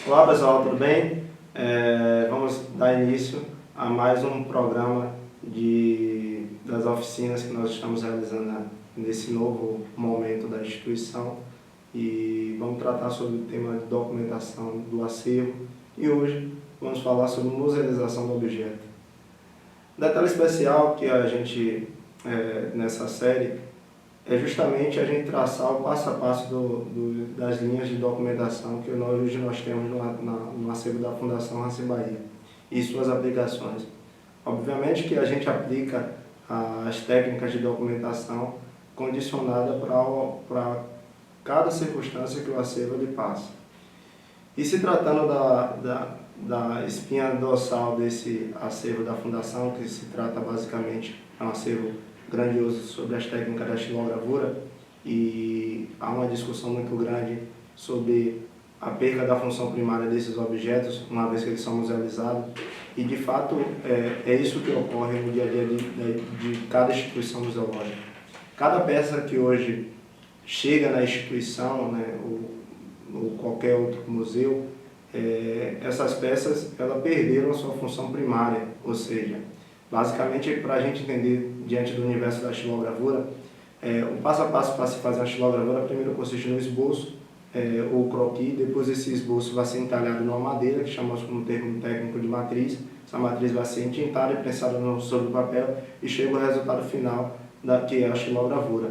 Olá pessoal, tudo bem? Vamos dar início a mais um programa das oficinas que nós estamos realizando nesse novo momento da instituição e vamos tratar sobre o tema de documentação do acervo e hoje vamos falar sobre musealização do objeto. Detalhe especial que a gente, nessa série, é justamente a gente traçar o passo a passo das linhas de documentação que hoje nós temos no acervo da Fundação Hansen Bahia e suas aplicações. Obviamente que a gente aplica as técnicas de documentação condicionada para cada circunstância que o acervo lhe passa. E se tratando da espinha dorsal desse acervo da Fundação, que se trata basicamente de um acervo grandioso sobre as técnicas da xilogravura, e há uma discussão muito grande sobre a perda da função primária desses objetos, uma vez que eles são musealizados, e de fato é isso que ocorre no dia a dia de cada instituição museológica. Cada peça que hoje chega na instituição, né, ou qualquer outro museu, essas peças perderam a sua função primária, ou seja, basicamente, para a gente entender diante do universo da xilogravura, o passo a passo para se fazer uma xilogravura primeiro consiste no esboço, ou croquis, depois esse esboço vai ser entalhado numa madeira, que chamamos como termo técnico de matriz. Essa matriz vai ser entintada e prensada sobre o papel e chega ao resultado final, que é a xilogravura.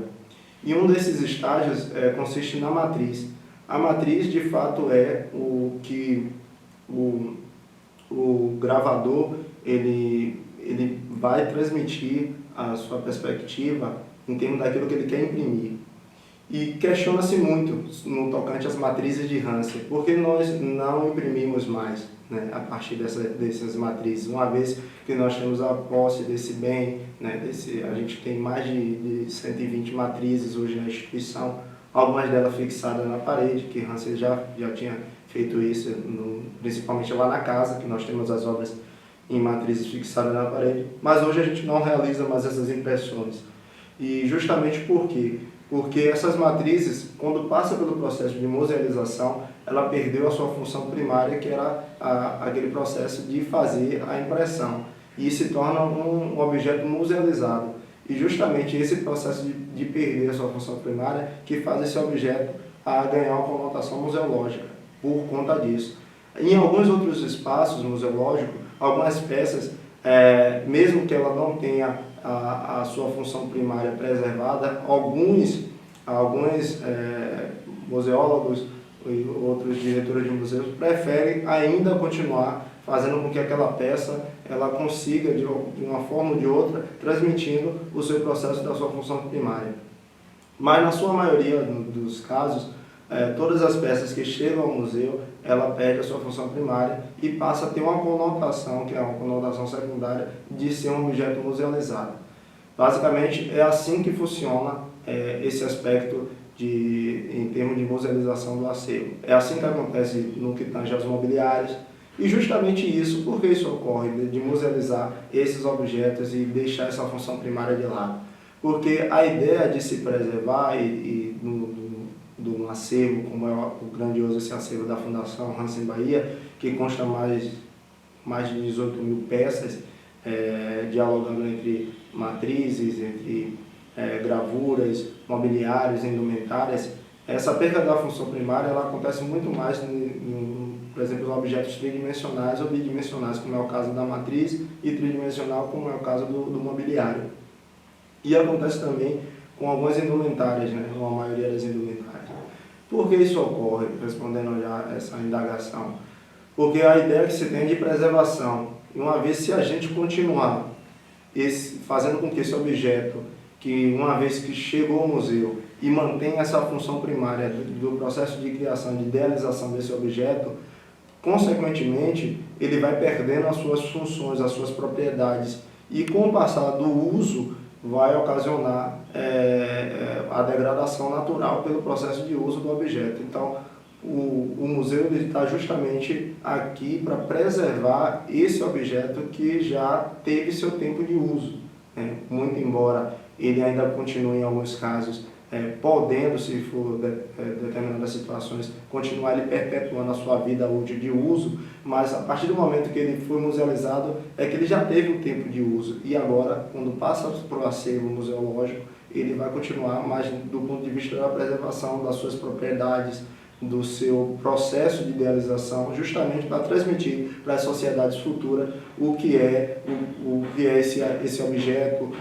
E um desses estágios consiste na matriz. A matriz, de fato, é o que o gravador ele vai transmitir a sua perspectiva em termos daquilo que ele quer imprimir. E questiona-se muito no tocante às matrizes de Hansen, por que nós não imprimimos mais, né, a partir dessas matrizes, uma vez que nós temos a posse desse bem, né, a gente tem mais de 120 matrizes hoje na instituição, algumas delas fixadas na parede, que Hansen já tinha feito isso, principalmente lá na casa, que nós temos as obras em matrizes fixadas na parede, mas hoje a gente não realiza mais essas impressões. E justamente por quê? Porque essas matrizes, quando passa pelo processo de musealização, ela perdeu a sua função primária, que era aquele processo de fazer a impressão, e se torna um objeto musealizado. E justamente esse processo de perder a sua função primária que faz esse objeto ganhar uma conotação museológica, por conta disso. Em alguns outros espaços museológicos, algumas peças, mesmo que ela não tenha a sua função primária preservada, alguns museólogos e outros diretores de museus preferem ainda continuar fazendo com que aquela peça ela consiga, de uma forma ou de outra, transmitindo o seu processo da sua função primária. Mas na sua maioria dos casos, todas as peças que chegam ao museu, ela perde a sua função primária e passa a ter uma conotação, que é uma conotação secundária, de ser um objeto musealizado. Basicamente, é assim que funciona esse aspecto em termos de musealização do acervo. É assim que acontece no que tange aos mobiliários, e justamente isso, por que isso ocorre, de musealizar esses objetos e deixar essa função primária de lado? Porque a ideia de se preservar do acervo, como é o grandioso esse acervo da Fundação Hansen Bahia, que consta mais de 18 mil peças, dialogando entre matrizes, entre gravuras, mobiliários, indumentárias. Essa perda da função primária ela acontece muito mais, por exemplo, em objetos tridimensionais ou bidimensionais, como é o caso da matriz, e tridimensional, como é o caso do mobiliário. E acontece também com algumas indumentárias, né, ou a maioria das indumentárias. Por que isso ocorre? Respondendo já essa indagação. Porque a ideia que se tem é de preservação. E uma vez, se a gente continuar fazendo com que esse objeto, que uma vez que chegou ao museu e mantém essa função primária do processo de criação, de idealização desse objeto, consequentemente, ele vai perdendo as suas funções, as suas propriedades. E com o passar do uso, vai ocasionar a degradação natural pelo processo de uso do objeto. Então, o museu está justamente aqui para preservar esse objeto que já teve seu tempo de uso, né? Muito embora ele ainda continue, em alguns casos, podendo, se for determinadas situações, continuar ele perpetuando a sua vida útil de uso, mas a partir do momento que ele foi musealizado, é que ele já teve um tempo de uso, e agora, quando passa para o acervo museológico, ele vai continuar, mas do ponto de vista da preservação das suas propriedades, do seu processo de idealização, justamente para transmitir para as sociedades futuras o que é esse objeto,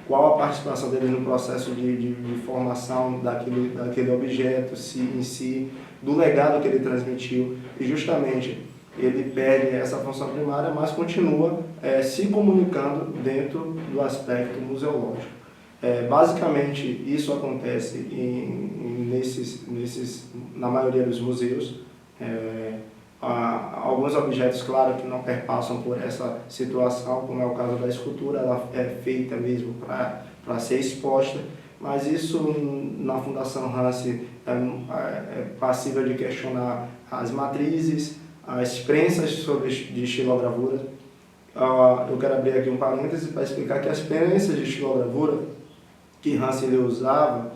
qual a participação dele no processo de formação daquele objeto em si, do legado que ele transmitiu, e justamente ele perde essa função primária, mas continua se comunicando dentro do aspecto museológico. Basicamente, isso acontece na maioria dos museus. Alguns objetos, claro, que não perpassam por essa situação, como é o caso da escultura, ela é feita mesmo para ser exposta, mas isso na Fundação Hanse é passível de questionar as matrizes, as prensas de estilogravura. Eu quero abrir aqui um parêntese para explicar que as prensas de estilogravura que Hanse usava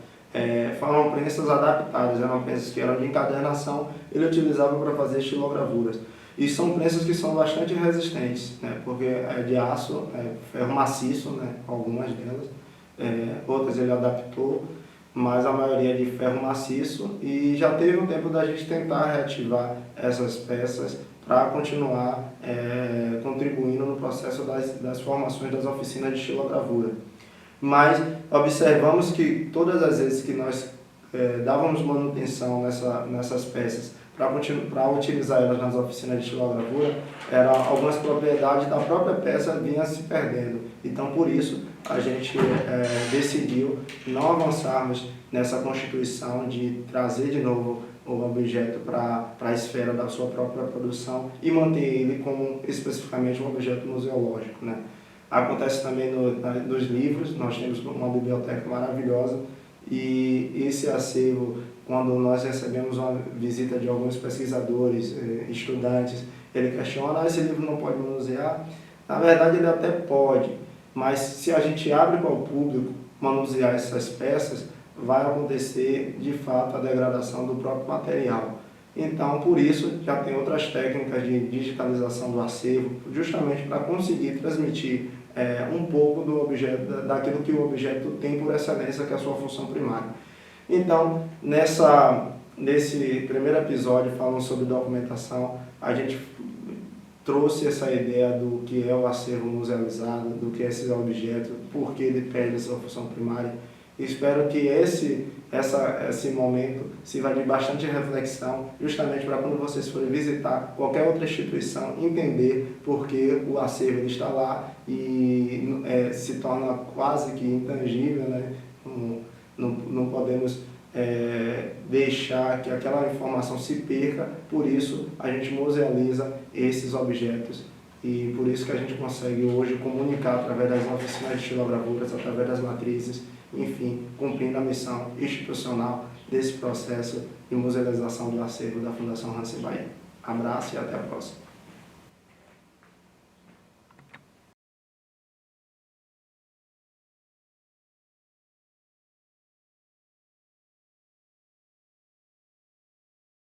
foram prensas adaptadas, eram prensas que eram de encadernação, ele utilizava para fazer estilogravuras. E são prensas que são bastante resistentes, né, porque é de aço, ferro maciço, né, algumas delas, outras ele adaptou, mas a maioria é de ferro maciço, e já teve um tempo da gente tentar reativar essas peças para continuar contribuindo no processo das formações das oficinas de estilogravura. Mas observamos que todas as vezes que nós dávamos manutenção nessas peças para utilizar elas nas oficinas de estilogravura, algumas propriedades da própria peça vinham se perdendo. Então, por isso, a gente decidiu não avançarmos nessa constituição de trazer de novo o objeto para a esfera da sua própria produção e manter ele como especificamente um objeto museológico, né? Acontece também nos livros, nós temos uma biblioteca maravilhosa, e esse acervo, quando nós recebemos uma visita de alguns pesquisadores, estudantes, ele questiona: esse livro não pode manusear? Na verdade, ele até pode, mas se a gente abre para o público manusear essas peças, vai acontecer de fato a degradação do próprio material. Então, por isso, já tem outras técnicas de digitalização do acervo, justamente para conseguir transmitir um pouco do objeto, daquilo que o objeto tem por excelência, que é a sua função primária. Então, nesse primeiro episódio, falando sobre documentação, a gente trouxe essa ideia do que é o acervo musealizado, do que é esse objeto, por que ele perde essa função primária. Espero que esse momento sirva de bastante reflexão, justamente para quando vocês forem visitar qualquer outra instituição, entender por que o acervo está lá e se torna quase que intangível, né? Não podemos deixar que aquela informação se perca, por isso a gente musealiza esses objetos. E por isso que a gente consegue hoje comunicar através das oficinas de estilogravuras, através das matrizes, enfim, cumprindo a missão institucional desse processo de musealização do acervo da Fundação Hanse Bahia. Abraço e até a próxima.